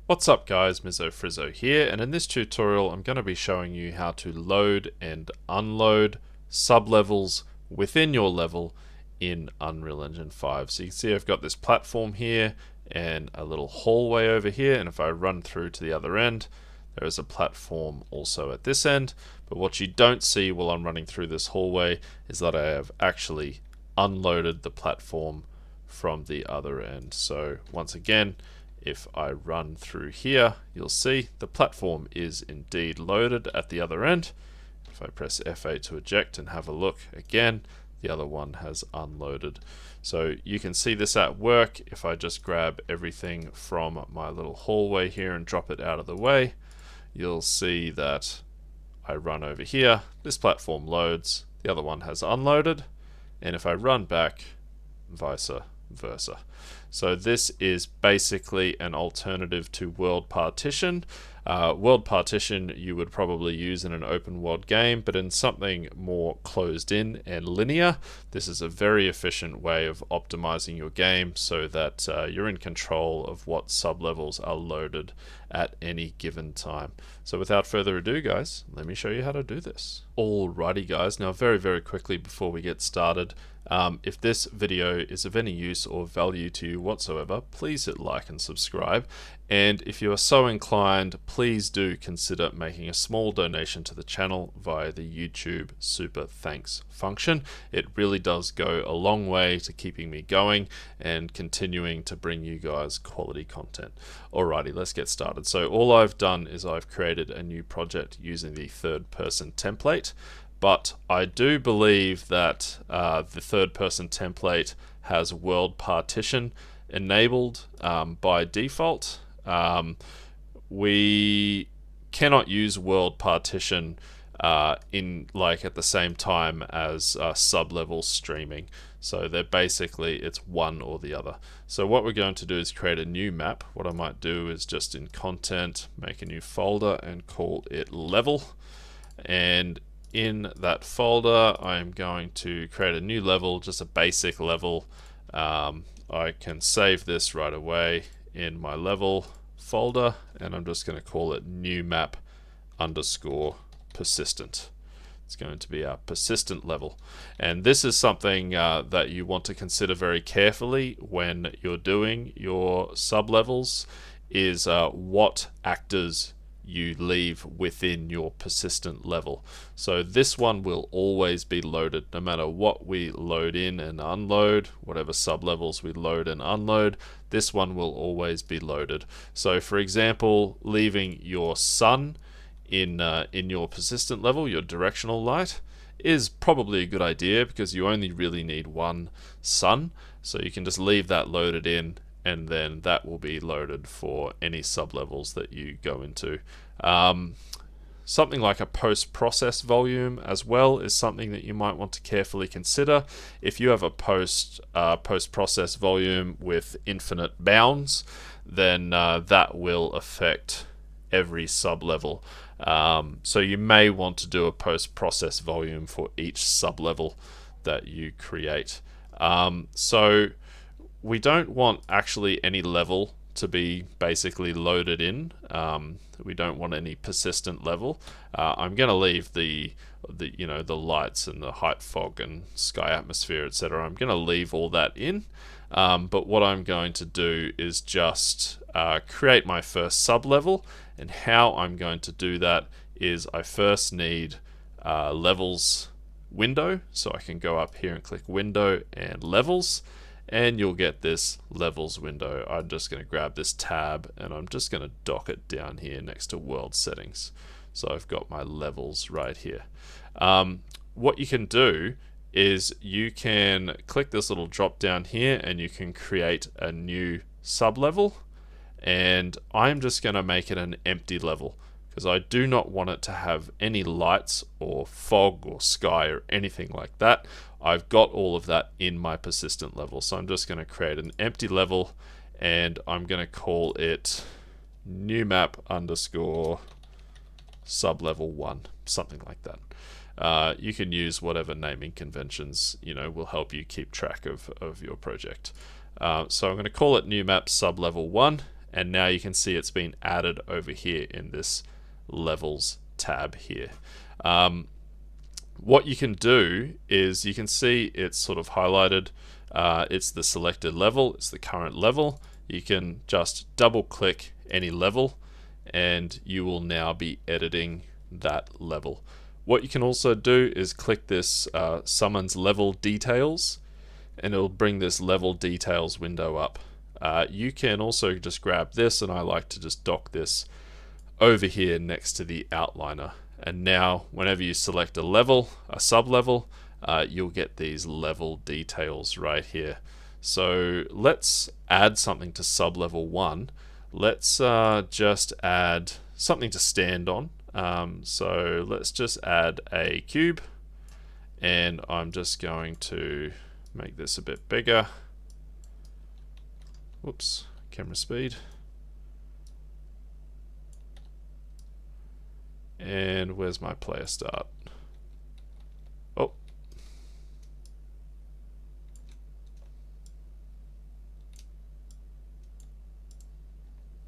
What's up guys, Mizzo Frizzo here, and in this tutorial I'm going to be showing you how to load and unload sublevels within your level in Unreal Engine 5. So you can see I've got this platform here and a little hallway over here, and if I run through to the other end there is a platform also at this end, but what you don't see while I'm running through this hallway is that I have actually unloaded the platform from the other end. So once again, if I run through here, you'll see the platform is indeed loaded at the other end. If I press F8 to eject and have a look again, the other one has unloaded. So you can see this at work. If I just grab everything from my little hallway here and drop it out of the way, you'll see that I run over here, this platform loads, the other one has unloaded, and if I run back, vice versa. So this is basically an alternative to world partition. World partition you would probably use in an open world game, but in something more closed in and linear, this is a very efficient way of optimizing your game so that you're in control of what sublevels are loaded at any given time. So without further ado guys, let me show you how to do this. Alrighty guys, now very quickly before we get started, if this video is of any use or value to you whatsoever, please hit like and subscribe. And if you are so inclined, please do consider making a small donation to the channel via the YouTube Super Thanks function. It really does go a long way to keeping me going and continuing to bring you guys quality content. Alrighty, let's get started. So all I've done is I've created a new project using the third person template. But I do believe that the third person template has world partition enabled by default. We cannot use world partition in like at the same time as sublevel streaming. So they're basically, it's one or the other. So what we're going to do is create a new map. What I might do is just in content, make a new folder and call it level. And in that folder, I'm going to create a new level, just a basic level. I can save this right away in my level folder, and I'm just going to call it new map underscore persistent. It's going to be our persistent level. And this is something that you want to consider very carefully when you're doing your sublevels, is what actors you leave within your persistent level. So this one will always be loaded no matter what we load in and unload, whatever sublevels we load and unload, this one will always be loaded. So for example, leaving your sun in your persistent level, your directional light, is probably a good idea because you only really need one sun, so you can just leave that loaded in, and then that will be loaded for any sublevels that you go into. Something like a post-process volume as well is something that you might want to carefully consider. If you have a post-process volume with infinite bounds, then that will affect every sublevel. So you may want to do a post-process volume for each sublevel that you create. So we don't want actually any level to be basically loaded in. We don't want any persistent level. I'm going to leave the lights and the height, fog and sky atmosphere, etc. I'm going to leave all that in. But what I'm going to do is just create my first sublevel, and how I'm going to do that is I first need levels window, so I can go up here and click window and levels, and you'll get this levels window. I'm just going to grab this tab and I'm just going to dock it down here next to world settings. So I've got my levels right here. What you can do is you can click this little drop down here and you can create a new sublevel, and I'm just going to make it an empty level because I do not want it to have any lights or fog or sky or anything like that. I've got all of that in my persistent level, so I'm just going to create an empty level and I'm going to call it new map underscore sublevel 1, something like that. You can use whatever naming conventions will help you keep track of your project. So I'm going to call it new map sublevel 1, and now you can see it's been added over here in this levels tab here. What you can do is you can see it's sort of highlighted. It's the selected level, it's the current level. You can just double click any level and you will now be editing that level. What you can also do is click this summons level details, and it'll bring this level details window up. You can also just grab this, and I like to just dock this over here next to the outliner. And now whenever you select a level, a sublevel, you'll get these level details right here. So let's add something to sublevel 1. Let's just add something to stand on. So let's just add a cube, and I'm just going to make this a bit bigger. Whoops, camera speed. And where's my player start? Oh.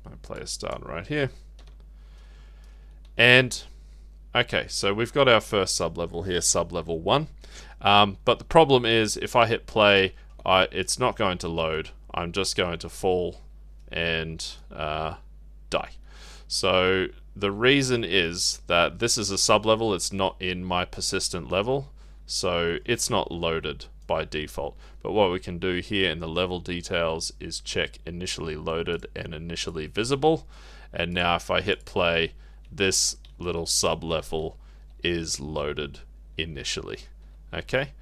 My player start right here. And okay, so we've got our first sublevel here, sublevel 1. But the problem is if I hit play, it's not going to load. I'm just going to fall and die. So the reason is that this is a sublevel, it's not in my persistent level, so it's not loaded by default. But what we can do here in the level details is check initially loaded and initially visible. And now if I hit play, this little sublevel is loaded initially. Okay.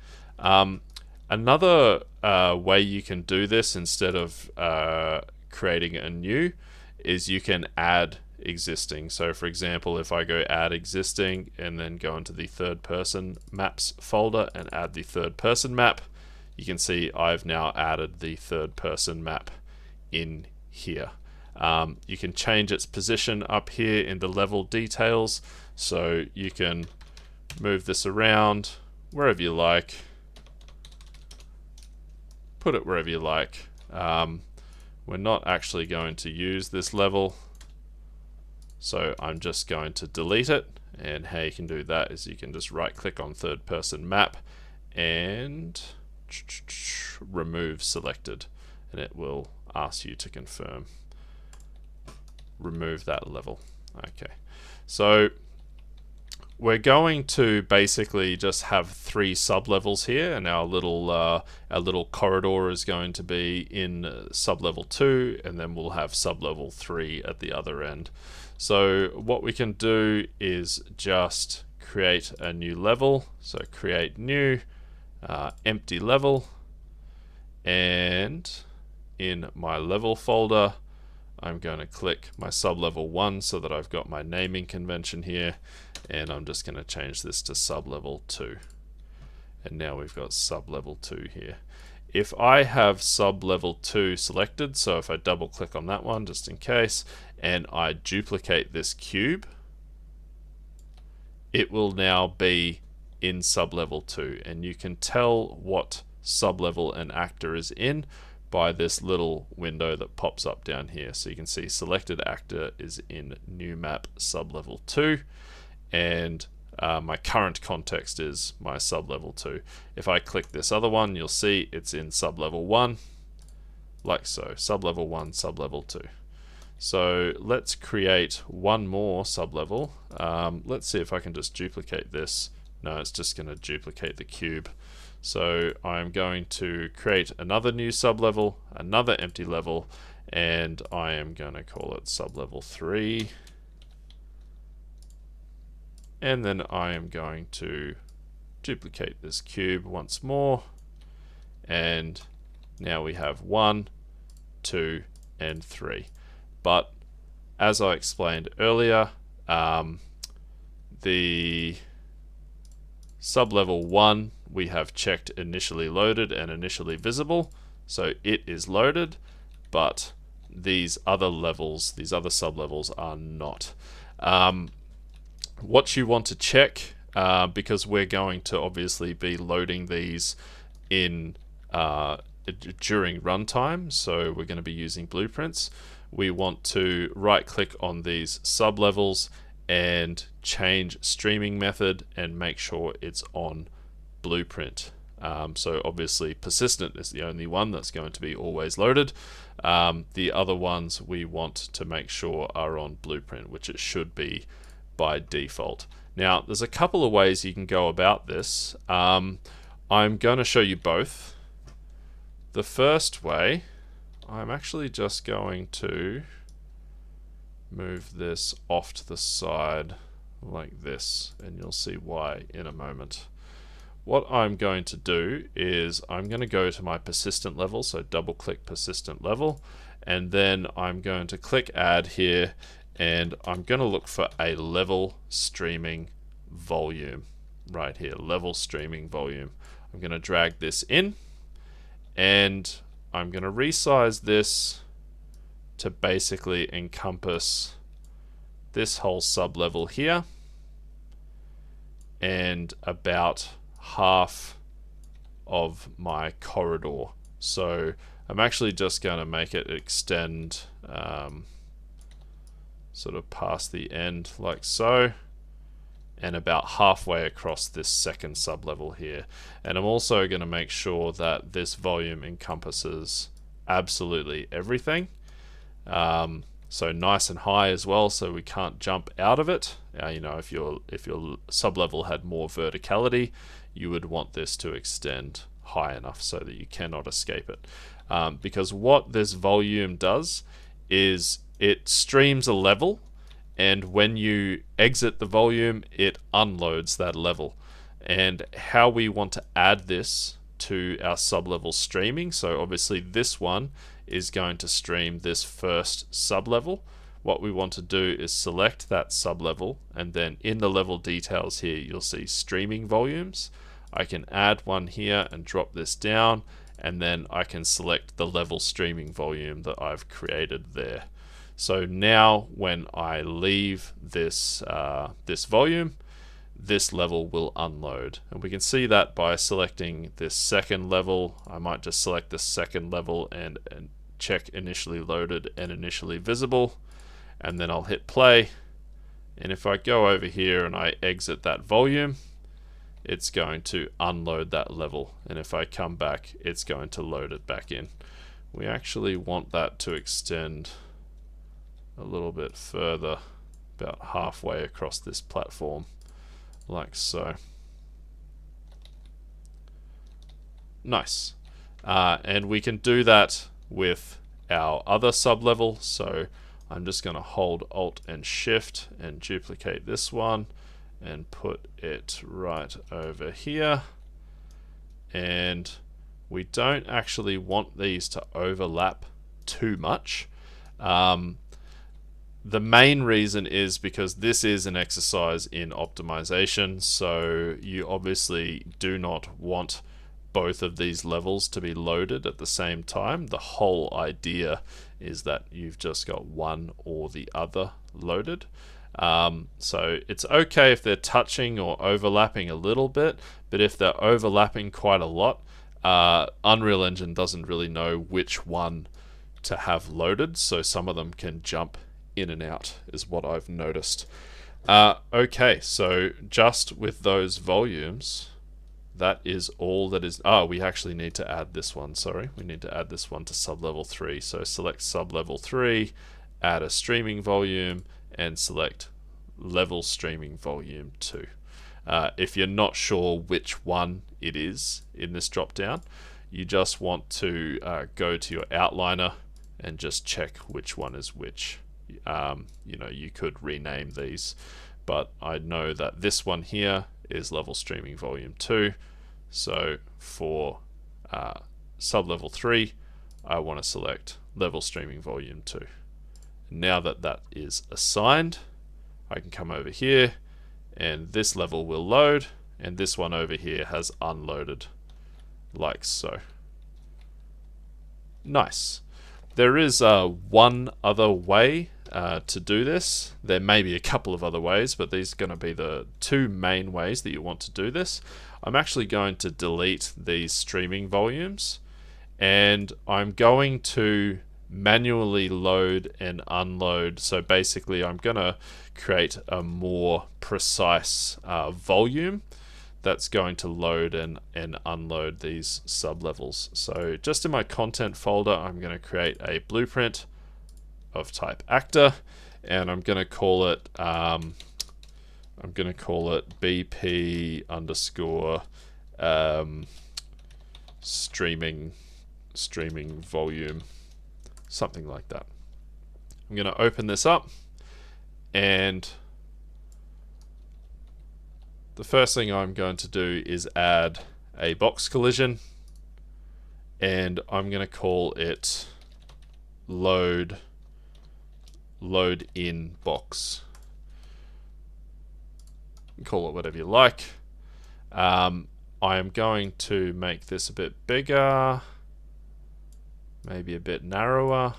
Another way you can do this instead of creating a new is you can add existing. So for example, if I go add existing and then go into the third person maps folder and add the third person map, you can see I've now added the third person map in here. You can change its position up here in the level details, so you can move this around wherever you like, put it wherever you like. We're not actually going to use this level, so I'm just going to delete it. And how you can do that is you can just right click on third person map and remove selected, and it will ask you to confirm. Remove that level. Okay, so we're going to basically just have 3 sublevels here, and our little corridor is going to be in sublevel 2, and then we'll have sublevel 3 at the other end. So what we can do is just create a new level. So create new empty level, and in my level folder I'm going to click my sublevel 1 so that I've got my naming convention here, and I'm just going to change this to sublevel 2. And now we've got sublevel 2 here. If I have sublevel 2 selected, so if I double click on that one just in case, and I duplicate this cube, it will now be in sublevel 2, and you can tell what sublevel an actor is in by this little window that pops up down here. So you can see selected actor is in new map sublevel 2, and my current context is my sublevel 2. If I click this other one, you'll see it's in sublevel 1, like so, sublevel 1, sublevel 2. So let's create one more sublevel. Let's see if I can just duplicate this. No, it's just going to duplicate the cube. So I'm going to create another new sublevel, another empty level, and I am going to call it sublevel 3. And then I am going to duplicate this cube once more, and now we have 1, 2, and 3. But as I explained earlier, the sublevel 1 we have checked initially loaded and initially visible, so it is loaded, but these other levels, these other sublevels are not. What you want to check, because we're going to obviously be loading these in during runtime, so we're going to be using blueprints. we want to right click on these sublevels and change streaming method and make sure it's on blueprint. So obviously persistent is the only one that's going to be always loaded. The other ones we want to make sure are on blueprint, which it should be by default. Now there's a couple of ways you can go about this. I'm going to show you both. The first way, I'm actually just going to move this off to the side like this, and you'll see why in a moment. What I'm going to do is I'm going to go to my persistent level, so double click persistent level, and then I'm going to click add here, and I'm going to look for a level streaming volume right here, level streaming volume. I'm going to drag this in, and I'm going to resize this to basically encompass this whole sublevel here and about half of my corridor. So I'm actually just going to make it extend sort of past the end like so, and about halfway across this second sublevel here. And I'm also going to make sure that this volume encompasses absolutely everything. So nice and high as well, so we can't jump out of it. You know, if your sublevel had more verticality, you would want this to extend high enough so that you cannot escape it. Because what this volume does is it streams a level, and when you exit the volume, it unloads that level. And how we want to add this to our sublevel streaming, so obviously this one is going to stream this first sublevel. What we want to do is select that sublevel, and then in the level details here you'll see streaming volumes. I can add one here and drop this down, and then I can select the level streaming volume that I've created there. So now when I leave this this volume, this level will unload, and we can see that by selecting this second level. I might just select the second level and check initially loaded and initially visible, and then I'll hit play, and if I go over here and I exit that volume, it's going to unload that level, and if I come back, it's going to load it back in. We actually want that to extend a little bit further, about halfway across this platform like so. Nice. And we can do that with our other sublevel, so I'm just going to hold Alt and Shift and duplicate this one and put it right over here. And we don't actually want these to overlap too much. The main reason is because this is an exercise in optimization, so you obviously do not want both of these levels to be loaded at the same time. The whole idea is that you've just got one or the other loaded. So it's okay if they're touching or overlapping a little bit, but if they're overlapping quite a lot, Unreal Engine doesn't really know which one to have loaded, so some of them can jump in and out, is what I've noticed. Okay, so just with those volumes, that is all that is. We actually need to add this one, sorry. We need to add this one to sublevel 3. So select sublevel 3, add a streaming volume, and select level streaming volume 2. If you're not sure which one it is in this drop down, you just want to go to your outliner and just check which one is which. You know, you could rename these, but I know that this one here is level streaming volume 2. So for sublevel 3, I want to select level streaming volume 2. Now that that is assigned, I can come over here and this level will load, and this one over here has unloaded like so. Nice. There is one other way to do this. There may be a couple of other ways, but these are going to be the two main ways that you want to do this. I'm actually going to delete these streaming volumes, and I'm going to manually load and unload. So basically I'm going to create a more precise volume that's going to load and unload these sublevels. So just in my content folder, I'm going to create a blueprint of type actor, and I'm going to call it BP underscore streaming volume, something like that. I'm going to open this up, and the first thing I'm going to do is add a box collision, and I'm going to call it load in box. Call it whatever you like. I am going to make this a bit bigger, maybe a bit narrower,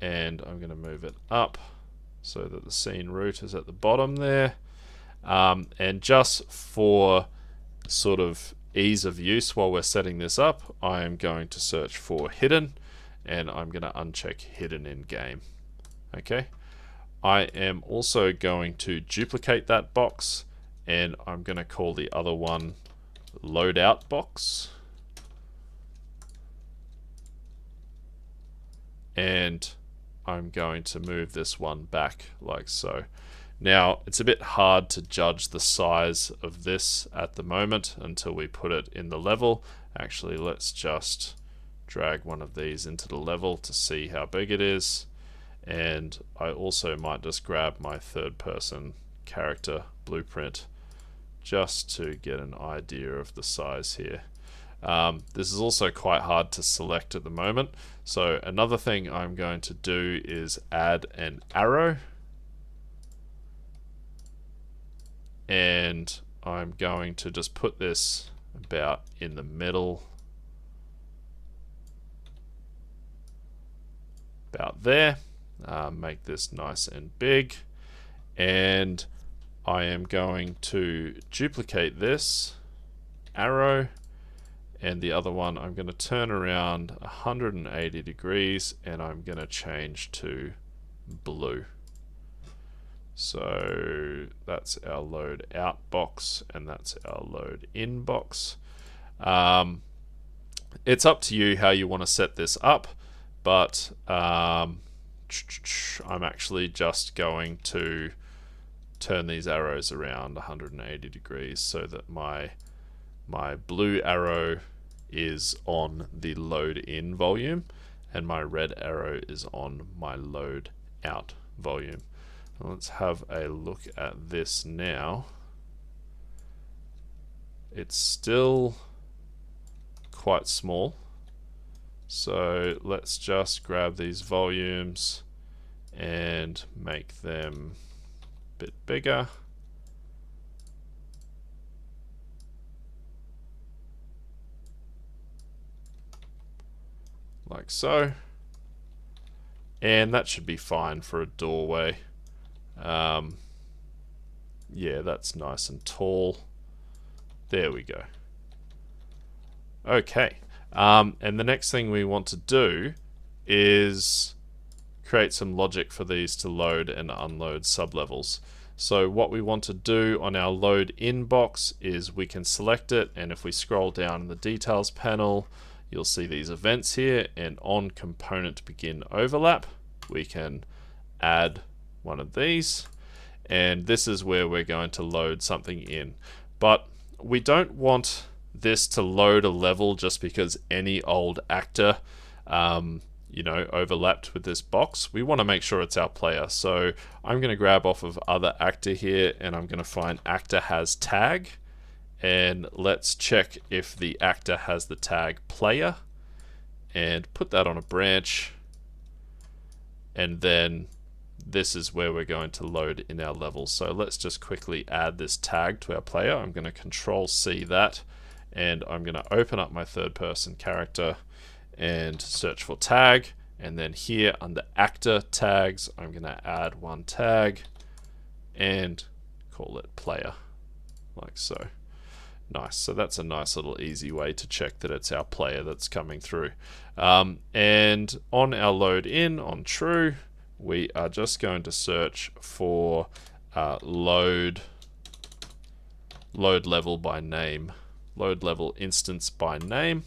and I'm going to move it up so that the scene root is at the bottom there. And just for sort of ease of use while we're setting this up, I am going to search for hidden, and I'm going to uncheck hidden in game. Okay. I am also going to duplicate that box, and I'm going to call the other one loadout box. And I'm going to move this one back like so. Now, it's a bit hard to judge the size of this at the moment until we put it in the level. Actually, let's just drag one of these into the level to see how big it is. And I also might just grab my third person character blueprint just to get an idea of the size here. This is also quite hard to select at the moment. So another thing I'm going to do is add an arrow. And I'm going to just put this about in the middle. About there. Make this nice and big. And I am going to duplicate this arrow, and the other one I'm going to turn around 180 degrees, and I'm going to change to blue. So that's our load out box, and that's our load in box. It's up to you how you want to set this up, but I'm actually just going to turn these arrows around 180 degrees so that my blue arrow is on the load in volume and my red arrow is on my load out volume. Let's have a look at this now. It's still quite small, so let's just grab these volumes and make them a bit bigger. Like so. And that should be fine for a doorway. Yeah, that's nice and tall. There we go. Okay. And the next thing we want to do is create some logic for these to load and unload sublevels. So what we want to do on our load in box is we can select it, and if we scroll down in the details panel, you'll see these events here, and on component begin overlap, we can add one of these, and this is where we're going to load something in. But we don't want this to load a level just because any old actor overlapped with this box. We want to make sure it's our player. So I'm going to grab off of other actor here, and I'm going to find actor has tag, and let's check if the actor has the tag player, and put that on a branch, and then this is where we're going to load in our level. So let's just quickly add this tag to our player. I'm going to Control C that, and I'm going to open up my third person character and search for tag, and then here under actor tags I'm going to add one tag and call it player, like so. Nice. So that's a nice little easy way to check that it's our player that's coming through. And on our load in on true, we are just going to search for load level by name, load level instance by name.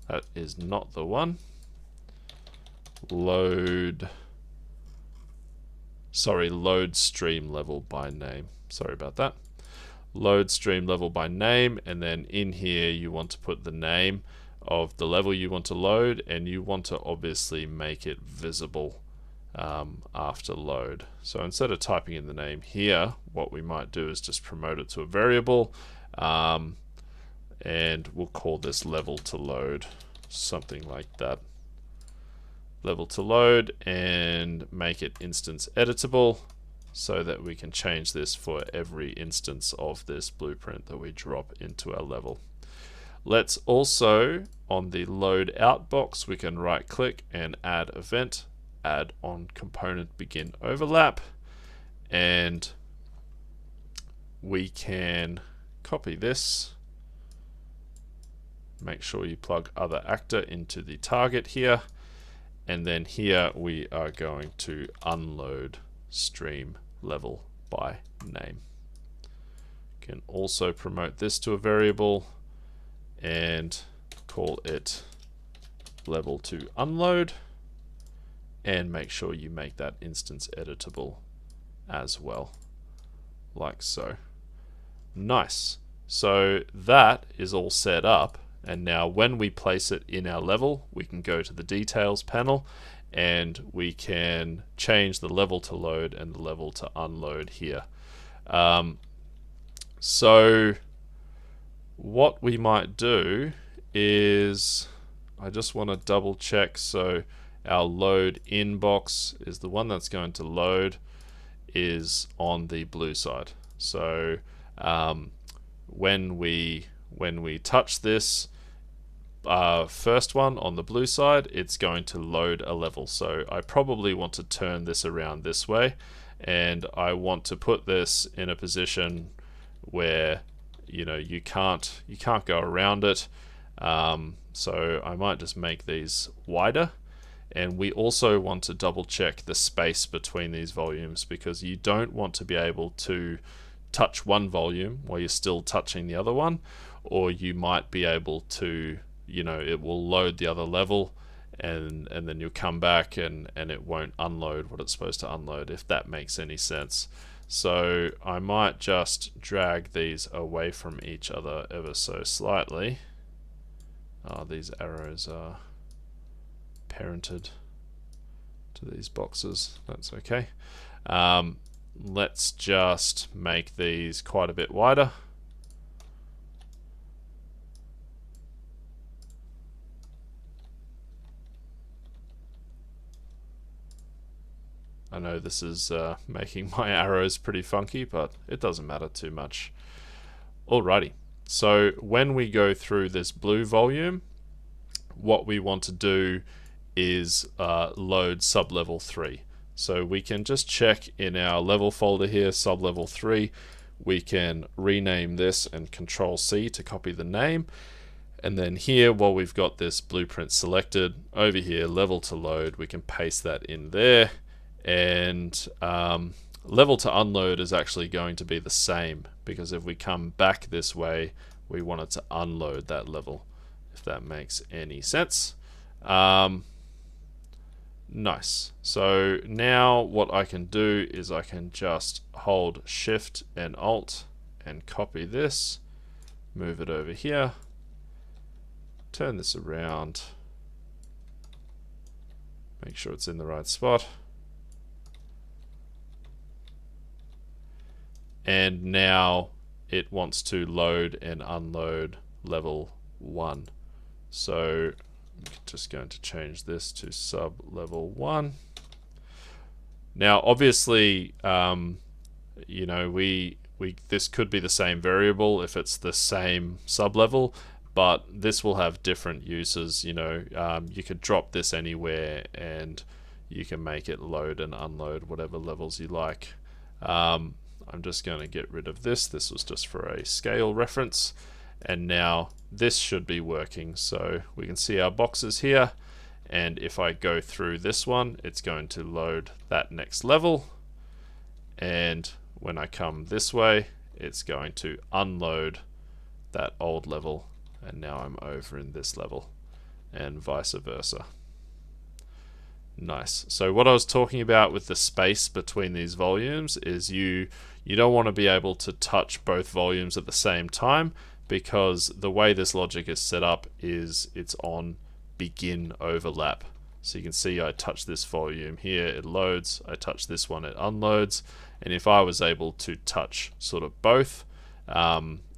That is not the one. Load stream level by name. Sorry about that. Load stream level by name, and then in here you want to put the name of the level you want to load, and you want to obviously make it visible after load. So instead of typing in the name here, what we might do is just promote it to a variable, and we'll call this level to load, something like that. Level to load, and make it instance editable so that we can change this for every instance of this blueprint that we drop into our level. Let's also, on the load out box, we can right click and add event, add on component begin overlap, and we can copy this. Make sure you plug other actor into the target here, and then here we are going to unload stream level by name. Can also promote this to a variable and call it level to unload, and make sure you make that instance editable as well, like so. Nice. So that is all set up. And now when we place it in our level, we can go to the details panel and we can change the level to load and the level to unload here. So what we might do is, I just want to double check, so our load in box is the one that's going to load, is on the blue side. So when we touch this first one on the blue side, it's going to load a level. So I probably want to turn this around this way, and I want to put this in a position where you can't go around it. So I might just make these wider, and we also want to double check the space between these volumes, because you don't want to be able to touch one volume while you're still touching the other one, or you might be able to, it will load the other level and then you'll come back and it won't unload what it's supposed to unload, if that makes any sense. So I might just drag these away from each other ever so slightly. These arrows are parented to these boxes, that's okay. Let's just make these quite a bit wider. I know this is making my arrows pretty funky, but it doesn't matter too much. Alrighty, so when we go through this blue volume, what we want to do is load sublevel 3. So we can just check in our level folder here, sublevel 3. We can rename this and Control C to copy the name. And then here, while we've got this blueprint selected, over here, level to load, we can paste that in there. And level to unload is actually going to be the same, because if we come back this way, we want it to unload that level, if that makes any sense. Nice. So now what I can do is I can just hold Shift and Alt and copy this, move it over here, turn this around, make sure it's in the right spot. And now it wants to load and unload level 1. So I'm just going to change this to sub level 1. Now obviously this could be the same variable if it's the same sublevel, but this will have different uses. You could drop this anywhere and you can make it load and unload whatever levels you like. I'm just going to get rid of this. This was just for a scale reference. And now this should be working. So we can see our boxes here. And if I go through this one, it's going to load that next level. And when I come this way, it's going to unload that old level. And now I'm over in this level, and vice versa. Nice. So what I was talking about with the space between these volumes is you don't want to be able to touch both volumes at the same time, because the way this logic is set up is it's on begin overlap. So you can see I touch this volume here, it loads. I touch this one, it unloads. And if I was able to touch sort of both,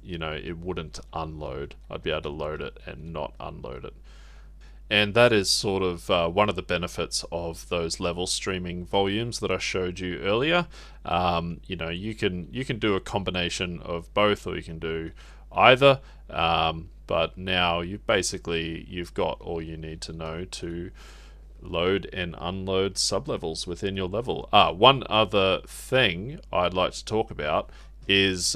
you know, it wouldn't unload. I'd be able to load it and not unload it. And that is sort of one of the benefits of those level streaming volumes that I showed you earlier. You know, you can do a combination of both, or you can do either. But now you've got all you need to know to load and unload sublevels within your level. One other thing I'd like to talk about is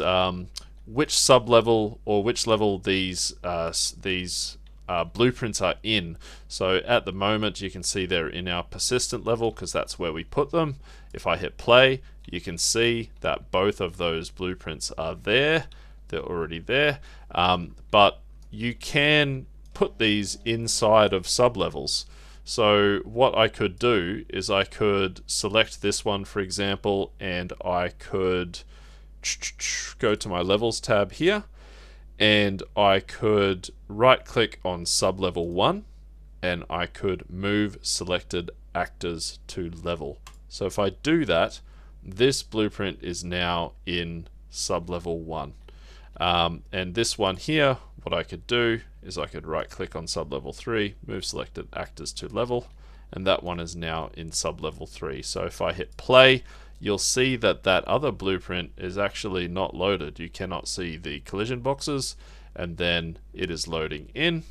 which sublevel or which level these blueprints are in. So at the moment you can see they're in our persistent level because that's where we put them. If I hit play, you can see that both of those blueprints are there. They're already there. But you can put these inside of sublevels. So what I could do is I could select this one, for example, and I could go to my levels tab here, and I could right click on sublevel 1, and I could move selected actors to level. So if I do that, this blueprint is now in sublevel 1. And this one here, what I could do is I could right click on sublevel 3, move selected actors to level, and that one is now in sublevel 3. So if I hit play, you'll see that that other blueprint is actually not loaded. You cannot see the collision boxes, and then it is loading in.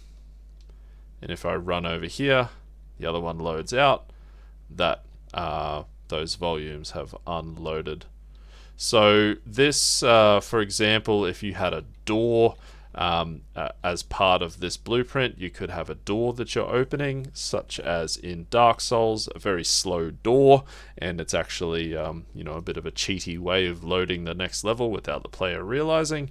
And if I run over here, the other one loads out. That those volumes have unloaded. So this, for example, if you had a door as part of this blueprint, you could have a door that you're opening, such as in Dark Souls, a very slow door, and it's actually you know, a bit of a cheaty way of loading the next level without the player realizing.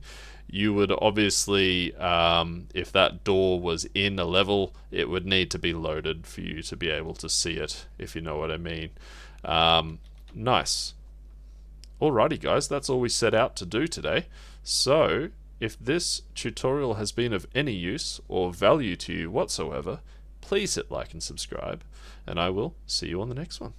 You would obviously, if that door was in a level, it would need to be loaded for you to be able to see it, if you know what I mean. Nice. Alrighty guys, that's all we set out to do today. So if this tutorial has been of any use or value to you whatsoever, please hit like and subscribe, and I will see you on the next one.